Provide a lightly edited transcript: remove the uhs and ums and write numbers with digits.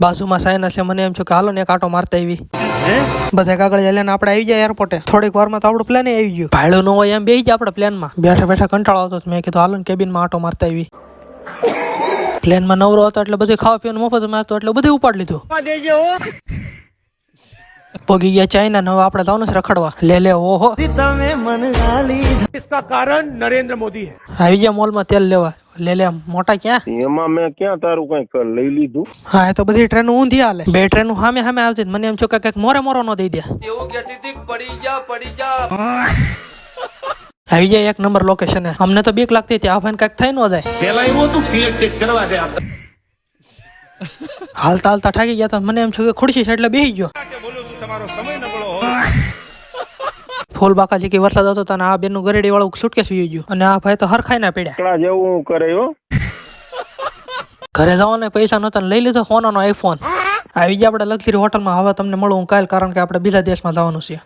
બાજુમાં સાયના છે, મને એમ છે કે હાલો ને એક આટો મારતા આવી. બધા કાગળ લઈને આપણે આવી જાય એરપોર્ટે. થોડીક વારમાં તો આપણું પ્લેન આવી ગયું. ભાડું ન હોય એમ બેસી જાય આપણે પ્લેનમાં. બેઠા બેઠા કંટાળો આવતો, મેં કીધું હાલો ને કેબિનમાં આટો મારતા આવી. પ્લેનમાં નવરો હતો એટલે બધું ખાવા પીવાનું મફત મળતું એટલે બધું ઉપાડી લીધું. પગી ગયા ચાઇના ને હવે આપણે જવાનું છે રખડવા. લે ઓહો, इसका कारण नरेंद्र मोदी है. આવી ગયા મોલમાં તેલ લેવા. લે મોટા ક્યાં? એમાં મેં ક્યાં તારું કઈ લઈ લીધું? હા, એ તો બધી ટ્રેન ઊંધી હાલે. બે ટ્રેન સામે સામે આવતી. મને એમ છો કે કઈક મોરે મોરો ન દઈ દે. એવું કહેતી હતી પડી જા. આવી જાય એક નંબર લોકેશને. અમને તો બીક લાગતી હતી આ ભાઈને કઈક થઈ ન જાય. પેલા એવું તું સિલેક્ટેડ કરવા દે. હાલતા હાલતા થાકી ગયા તો મને એમ છો કે ખુરશી છે એટલે બેસી ગયો. બોલું છું તમારો સમય નબળો ફૂલ બાકાજી કે વરસાદ હતો અને આ બેનનું ગરેડી વાળું સુટકેસ વી ગયું અને આ ભાઈ તો હરખાઈ ના પડ્યા. જેવું કરે હો. ઘરે જવાના પૈસા નતા લઈ લીધો સોનાનો આઈફોન. આવી ગયા આપણે લક્ઝરી હોટલમાં. હવે તમને મળું કાલ, કારણ કે આપણે બીજા દેશમાં જવાનું છે.